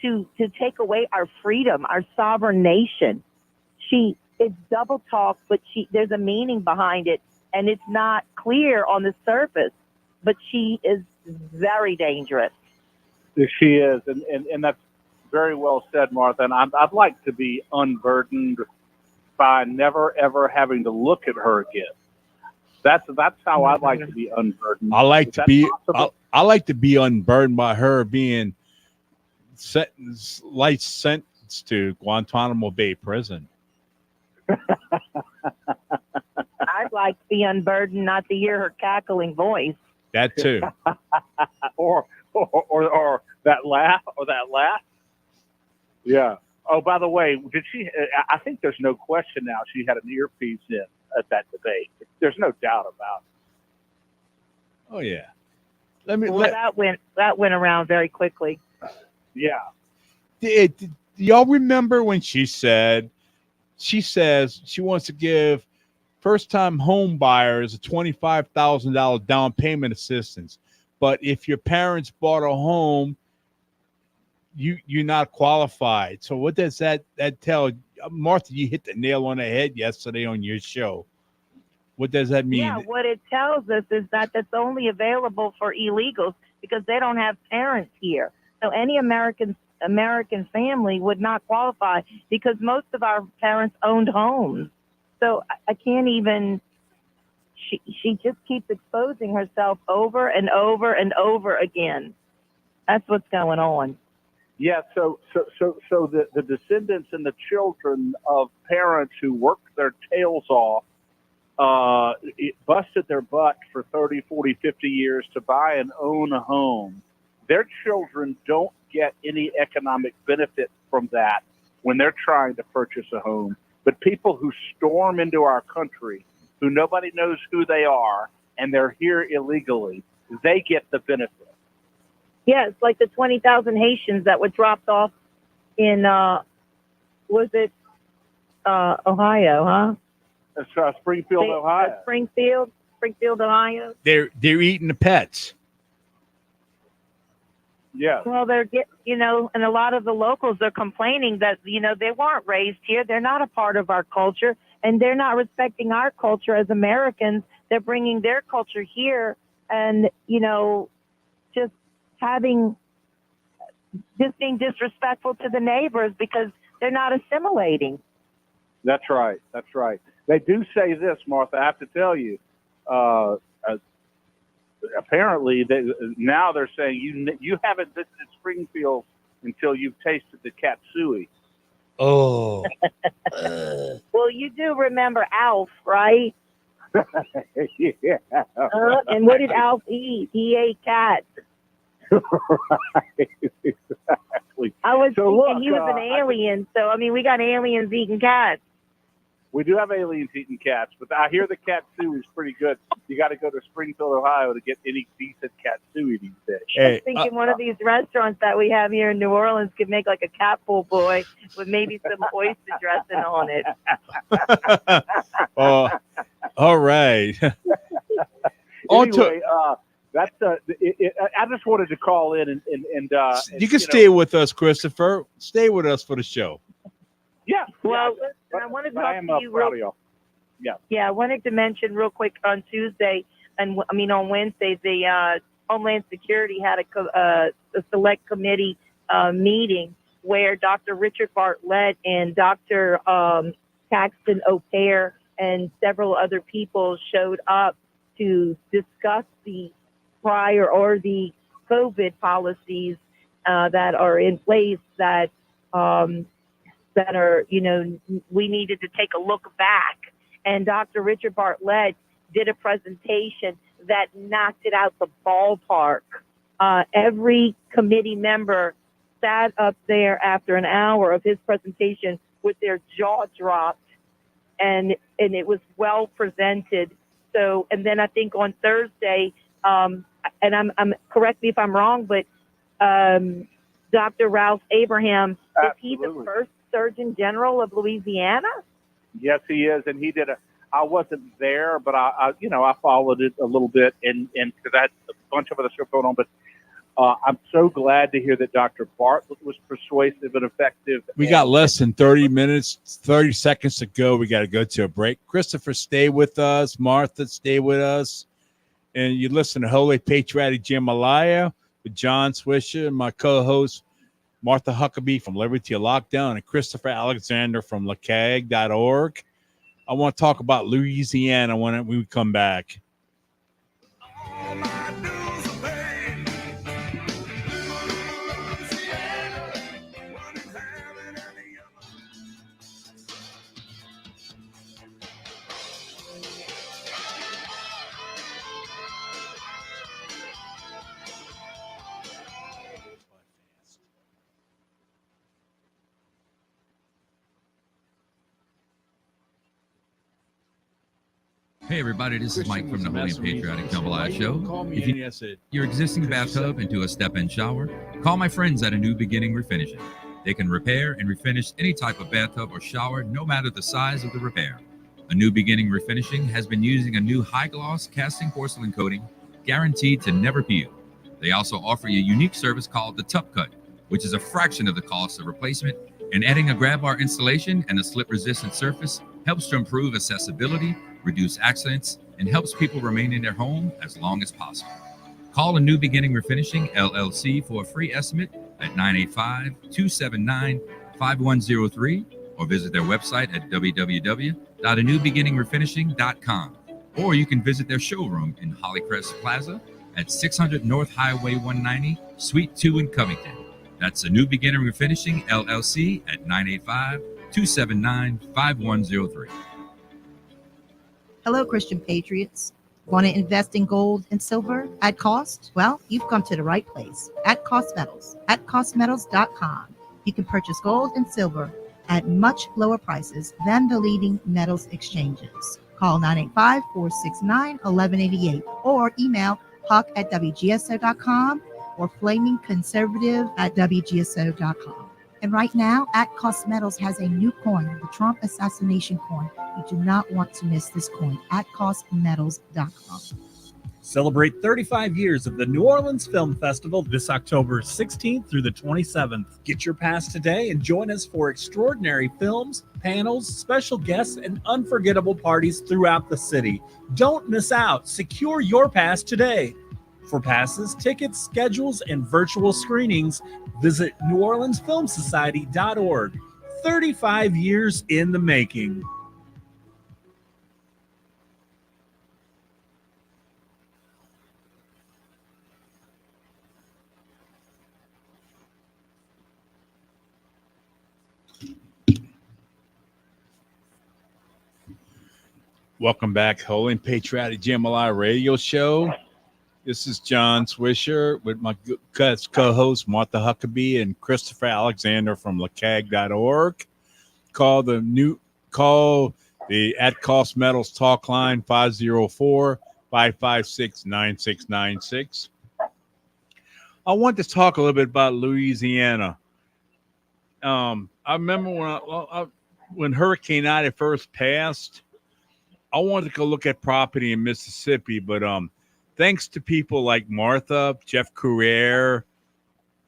to take away our freedom, our sovereign nation. It's double talk, but there's a meaning behind it, and it's not clear on the surface, but she is very dangerous. She is, and that's very well said, Martha. And I'd like to be unburdened by never ever having to look at her again. That's how I'd like to be unburdened. I like to be unburdened by her being life sentenced to Guantanamo Bay prison. I'd like to be unburdened not to hear her cackling voice. That too. or that laugh, Yeah. Oh, by the way, did she? I think there's no question now. She had an earpiece in at that debate. There's no doubt about it. Oh yeah. That went around very quickly. Yeah. Do y'all remember when she says she wants to give first-time home buyers a $25,000 down payment assistance, but if your parents bought a home, you're not qualified. So what does that tell? Martha, you hit the nail on the head yesterday on your show. What does that mean? Yeah, what it tells us is that that's only available for illegals because they don't have parents here. So any American family would not qualify because most of our parents owned homes. So I can't even. She just keeps exposing herself over and over and over again. That's what's going on. Yeah. So the descendants and the children of parents who worked their tails off, busted their butt for 30, 40, 50 years to buy and own a home. Their children don't get any economic benefit from that when they're trying to purchase a home. But people who storm into our country, who nobody knows who they are, and they're here illegally, they get the benefit. Yeah, it's like the 20,000 Haitians that were dropped off in, was it Ohio, huh? That's Springfield, Ohio. Springfield, Ohio. They're eating the pets. Yeah. Well, and a lot of the locals are complaining that, they weren't raised here. They're not a part of our culture, and they're not respecting our culture as Americans. They're bringing their culture here and, just being disrespectful to the neighbors because they're not assimilating. That's right. They do say this, Martha. I have to tell you, apparently now they're saying you haven't visited Springfield until you've tasted the katsui. Oh. Well, you do remember Alf, right? Yeah. And what did Alf eat? He ate cats. Right. Exactly. I was thinking he was an alien. So, we got aliens eating cats. We do have aliens eating cats, but I hear the katsui is pretty good. You got to go to Springfield, Ohio to get any decent katsui these days. I was thinking one of these restaurants that we have here in New Orleans could make like a cat po' boy with maybe some oyster dressing on it. All right. Anyway, that's I just wanted to call in and you can stay with us, Christopher. Stay with us for the show. Yeah. Well, listen, I want to talk to you Yeah. Yeah, I wanted to mention real quick on Tuesday, on Wednesday, the Homeland Security had a select committee meeting where Dr. Richard Bartlett and Dr. Paxton O'Pare and several other people showed up to discuss the the COVID policies that are in place that are, we needed to take a look back. And Dr. Richard Bartlett did a presentation that knocked it out the ballpark. Every committee member sat up there after an hour of his presentation with their jaw dropped, and it was well presented. So, and then I think on Thursday, and I'm correct me if I'm wrong, but Dr. Ralph Abraham, is he the first Surgeon General of Louisiana? Yes, he is, and he did I wasn't there, but I followed it a little bit, and because I had a bunch of other stuff going on. But I'm so glad to hear that Dr. Bartlett was persuasive and effective. We got less than 30 minutes, 30 seconds to go. We got to go to a break. Christopher, stay with us. Martha, stay with us. And you listen to Holy Patriotic Jambalaya with John Swisher and my co-host, Martha Huckabee from Liberty Lockdown and Christopher Alexander from LaCag.org. I want to talk about Louisiana when we come back. Hey everybody, this is Mike from the Holy and Patriotic Jambalaya Show. If you need your existing bathtub into a step-in shower, call my friends at A New Beginning Refinishing. They can repair and refinish any type of bathtub or shower, no matter the size of the repair. A New Beginning Refinishing has been using a new high-gloss casting porcelain coating guaranteed to never peel. They also offer a unique service called the Tub Cut, which is a fraction of the cost of replacement, and adding a grab bar installation and a slip-resistant surface helps to improve accessibility, reduce accidents, and helps people remain in their home as long as possible. Call A New Beginning Refinishing, LLC for a free estimate at 985-279-5103 or visit their website at www.anewbeginningrefinishing.com. Or you can visit their showroom in Hollycrest Plaza at 600 North Highway 190, Suite 2 in Covington. That's A New Beginning Refinishing, LLC at 985-279-5103. Hello, Christian Patriots. Want to invest in gold and silver at cost? Well, you've come to the right place. At Cost Metals. At costmetals.com. You can purchase gold and silver at much lower prices than the leading metals exchanges. Call 985-469-1188 or email huck@wgso.com or flamingconservative@wgso.com. And right now, At Cost Metals has a new coin, the Trump assassination coin. You do not want to miss this coin at costmetals.com. Celebrate 35 years of the New Orleans Film Festival this October 16th through the 27th. Get your pass today and join us for extraordinary films, panels, special guests, and unforgettable parties throughout the city. Don't miss out. Secure your pass today. For passes, tickets, schedules, and virtual screenings, visit NewOrleansFilmSociety.org. 35 years in the making. Welcome back, Holy and Patriotic Jambalaya Radio Show. This is John Swisher with my co-host Martha Huckabee and Christopher Alexander from LaCag.org. Call the At Cost Metals talk line 504-556-9696. I want to talk a little bit about Louisiana. I remember when Hurricane Ida first passed, I wanted to go look at property in Mississippi, but thanks to people like Martha, Jeff Courier,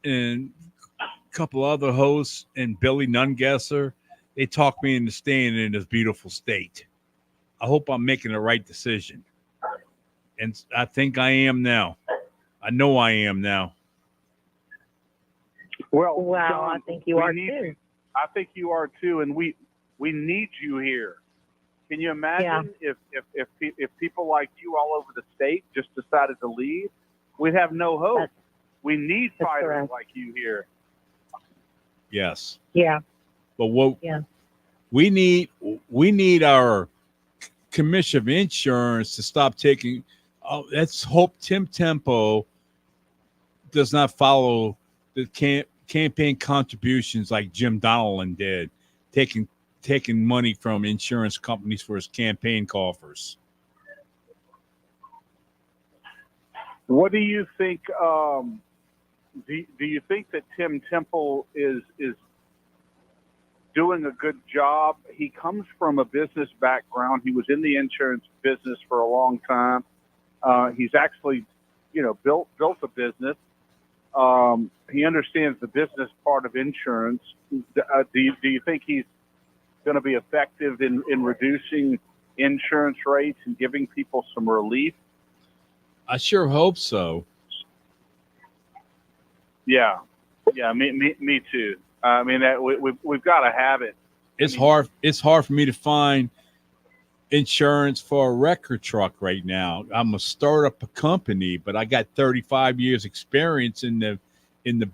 and a couple other hosts, and Billy Nungesser, they talked me into staying in this beautiful state. I hope I'm making the right decision. And I think I am now. I know I am now. Well, Wow, John, I think you we are need too. I think you are too, and we need you here. Can you imagine if people like you all over the state just decided to leave? We'd have no hope. We need fighters correct. like you here. Yes. Yeah. But what we need our commission of insurance to stop taking. Let's hope Tim Tempo does not follow the campaign contributions like Jim Donelon did, taking money from insurance companies for his campaign coffers. What do you think? Do you think that Tim Temple is doing a good job? He comes from a business background. He was in the insurance business for a long time. He's actually, built a business. He understands the business part of insurance. Do you think he's going to be effective in reducing insurance rates and giving people some relief? I sure hope so. Yeah, me too. I mean, we've got to have it. It's hard for me to find insurance for a record truck right now. I'm a startup a company, but I got 35 years experience in the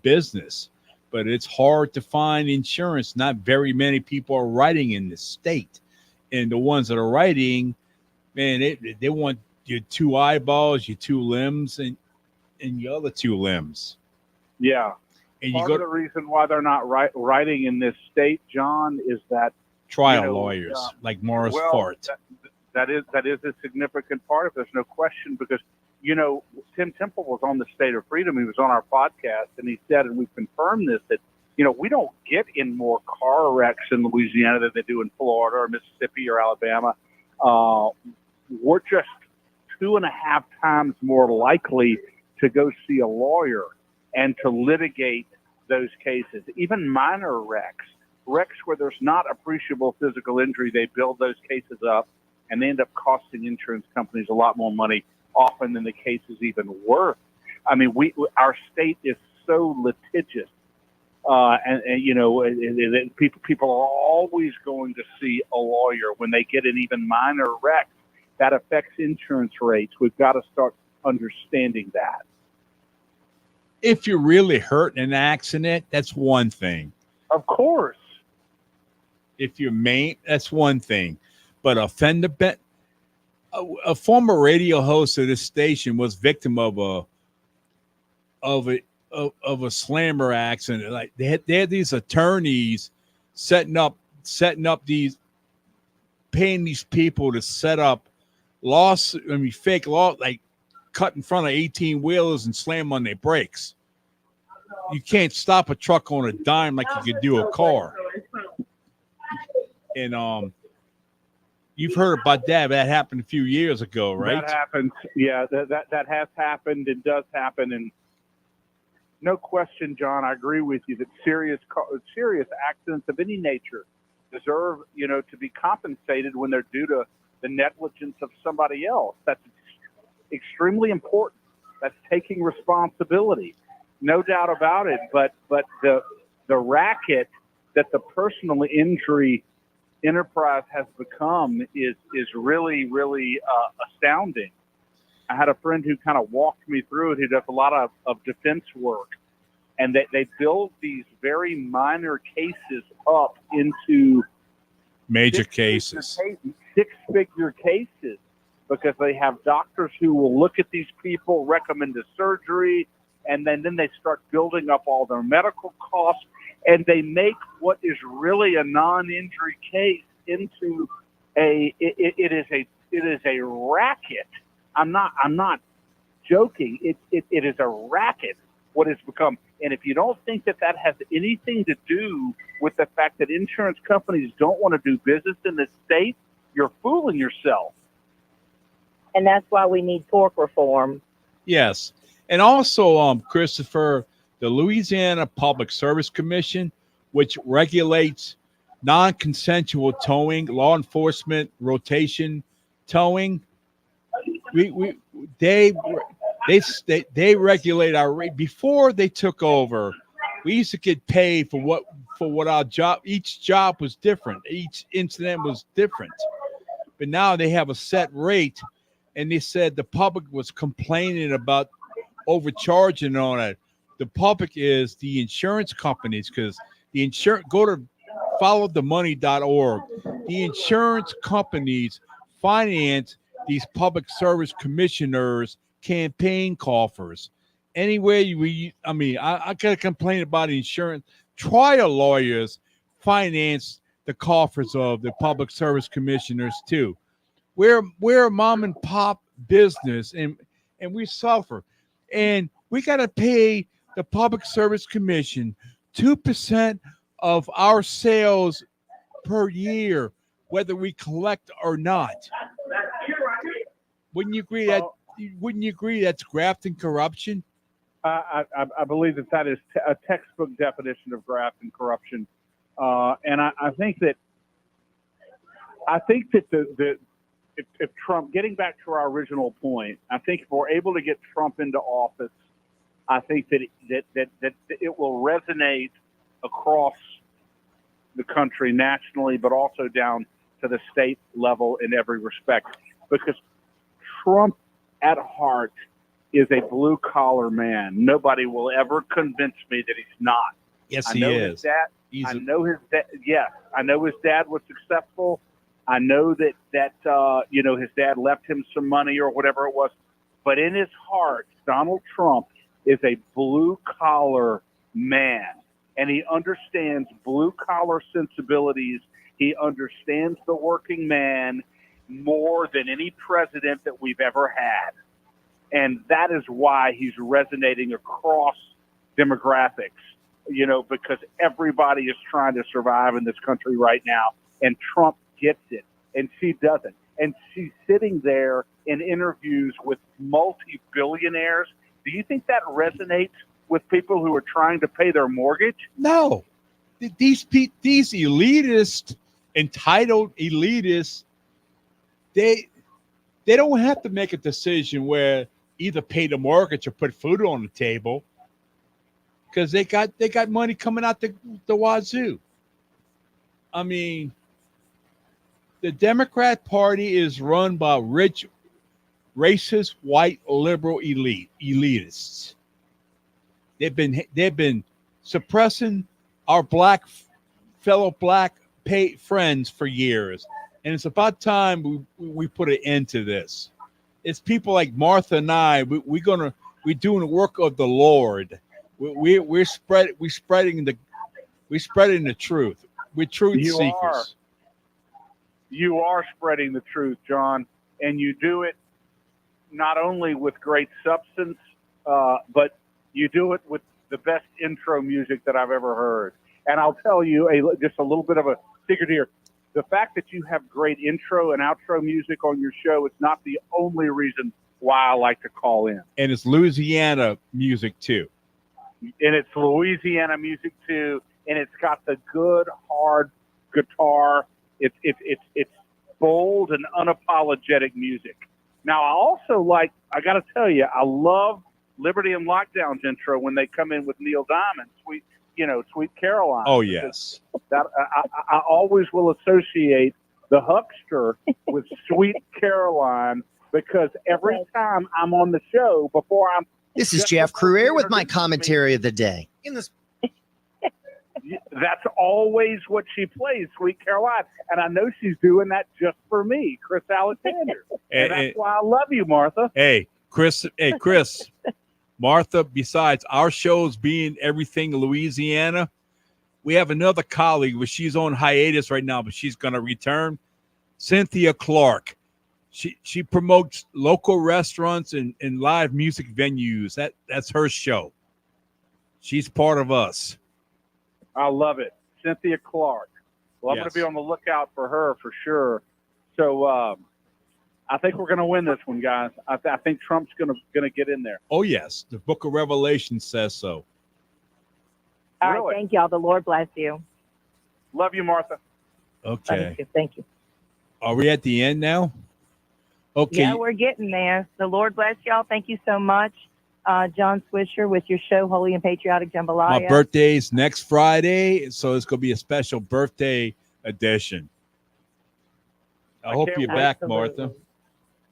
business. But it's hard to find insurance. Not very many people are writing in the state, and the ones that are writing, man, they want your 2 eyeballs, your 2 limbs, and your other 2 limbs. Yeah. And Part of the reason why they're not writing in this state, John, is that trial lawyers like Morris Fort. That is a significant part of it. There's no question, because Tim Temple was on the State of Freedom. He was on our podcast, and he said, and we've confirmed this, that we don't get in more car wrecks in Louisiana than they do in Florida or Mississippi or Alabama. We're just 2.5 times more likely to go see a lawyer and to litigate those cases. Even minor wrecks where there's not appreciable physical injury, they build those cases up, and they end up costing insurance companies a lot more money often than the case is even worth. I mean, our state is so litigious, and people are always going to see a lawyer when they get an even minor wreck. That affects insurance rates. We've got to start understanding that. If you're really hurt in an accident, that's one thing. Of course. If you're maimed, that's one thing. But a former radio host of this station was victim of a slammer accident. Like they had these attorneys setting up paying these people to set up fake law, like cut in front of 18 wheelers and slam on their brakes. You can't stop a truck on a dime like you could do a car. And you've heard about that. That happened a few years ago, right? That happened. Yeah, that has happened and does happen. And no question, John, I agree with you that serious accidents of any nature deserve, to be compensated when they're due to the negligence of somebody else. That's extremely important. That's taking responsibility, no doubt about it. But the racket that the personal injury enterprise has become is really, really astounding. I had a friend who kind of walked me through it, who does a lot of defense work, and they build these very minor cases up into major cases, 6-figure cases, because they have doctors who will look at these people, recommend a surgery, and then they start building up all their medical costs, and they make what is really a non-injury case into it is a racket. I'm not joking. It is a racket what it's become. And if you don't think that has anything to do with the fact that insurance companies don't want to do business in the state, you're fooling yourself. And that's why we need tort reform. Yes. And also, Christopher, the Louisiana Public Service Commission, which regulates non-consensual towing, law enforcement, rotation towing. They regulate our rate. Before they took over, we used to get paid for what our job. Each job was different. Each incident was different. But now they have a set rate, and they said the public was complaining about overcharging on it. The public is the insurance companies, because the insurance, go to followthemoney.org. The insurance companies finance these public service commissioners, campaign coffers. Anyway, I got to complain about insurance. Trial lawyers finance the coffers of the public service commissioners too. We're a mom and pop business, and we suffer, and we got to pay the public service commission 2% of our sales per year, whether we collect or not. Wouldn't you agree that? Wouldn't you agree that's graft and corruption? I believe that is a textbook definition of graft and corruption, and I think that if Trump, getting back to our original point, I think if we're able to get Trump into office, I think that it will resonate across the country nationally, but also down to the state level in every respect, because Trump at heart is a blue collar man. Nobody will ever convince me that he's not. Yes, he is. I know his dad. Yes, I know his dad was successful. I know that his dad left him some money or whatever it was. But in his heart, Donald Trump is a blue collar man, and he understands blue collar sensibilities. He understands the working man more than any president that we've ever had. And that is why he's resonating across demographics, because everybody is trying to survive in this country right now. And Trump gets it, and she doesn't. And she's sitting there in interviews with multi-billionaires. Do you think that resonates with people who are trying to pay their mortgage? No. These elitist, entitled elitists, they don't have to make a decision where either pay the mortgage or put food on the table, because they got money coming out the wazoo. I mean, the Democrat Party is run by rich, racist, white, liberal elitists. They've been suppressing our fellow black friends for years, and it's about time we put an end to this. It's people like Martha and I. We're doing the work of the Lord. We're spreading the truth. We're truth seekers. You are spreading the truth, John, and you do it not only with great substance, but you do it with the best intro music that I've ever heard. And I'll tell you just a little bit of a secret here. The fact that you have great intro and outro music on your show is not the only reason why I like to call in. And it's Louisiana music too. And it's Louisiana music too, and it's got the good hard guitar. It's bold and unapologetic music. Now I got to tell you, I love Liberty and Lockdown's intro when they come in with Neil Diamond, Sweet Caroline. Oh yes. That I always will associate the huckster with Sweet Caroline, because every time I'm on the show This is Jeff Crouere with my commentary of the day. That's always what she plays, Sweet Caroline. And I know she's doing that just for me, Chris Alexander. And that's why I love you, Martha. Hey, Chris. Martha, besides our shows being everything Louisiana, we have another colleague, but she's on hiatus right now, but she's going to return. Cynthia Clark. She promotes local restaurants and live music venues. That's her show. She's part of us. I love it. Cynthia Clark. Well, I'm going to be on the lookout for her for sure. So I think we're going to win this one, guys. I think Trump's going to get in there. Oh, yes. The Book of Revelation says so. All right. Thank y'all. The Lord bless you. Love you, Martha. Okay. Thank you. Are we at the end now? Okay. Yeah, we're getting there. The Lord bless y'all. Thank you so much, John Swisher, with your show, Holy and Patriotic Jambalaya. My birthday's next Friday, so it's going to be a special birthday edition. I hope you're back, Martha.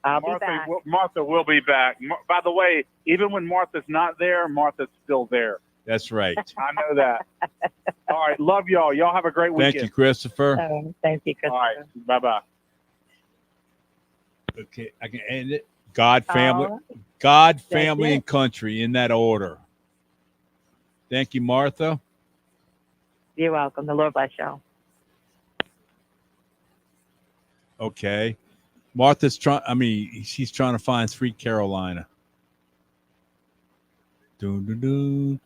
I'll be back. Martha will be back. By the way, even when Martha's not there, Martha's still there. That's right. I know that. All right. Love y'all. Y'all have a great weekend. Thank you, Christopher. Thank you, Christopher. All right. Bye-bye. Okay, I can end it. God, family, and country in that order. Thank you, Martha. You're welcome. The Lord bless y'all. Okay. She's trying to find Sweet Carolina. Doo-doo-doo.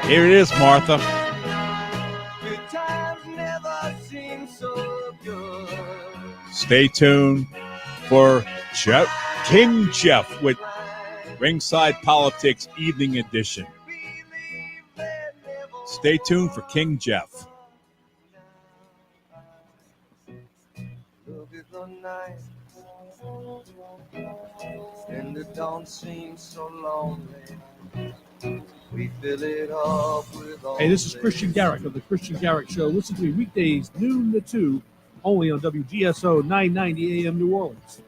Here it is, Martha. Good times never seem so good. Stay tuned for King Jeff with Ringside Politics Evening Edition. Stay tuned for King Jeff. Look at the night, and it don't seem so lonely. We fill it up with all. Hey, this is Christian Garrick of the Christian Garrick Show. Listen to me weekdays noon to 2, only on WGSO 990 AM New Orleans.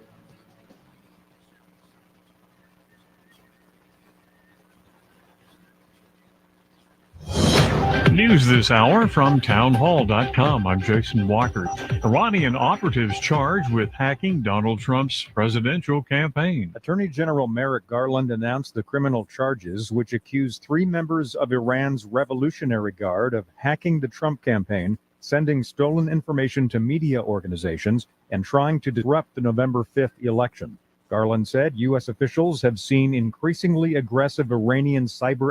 News this hour from townhall.com. I'm Jason Walker. Iranian operatives charged with hacking Donald Trump's presidential campaign. Attorney General Merrick Garland announced the criminal charges, which accuse 3 members of Iran's Revolutionary Guard of hacking the Trump campaign, sending stolen information to media organizations, and trying to disrupt the November 5th election. Garland said U.S. officials have seen increasingly aggressive Iranian cyber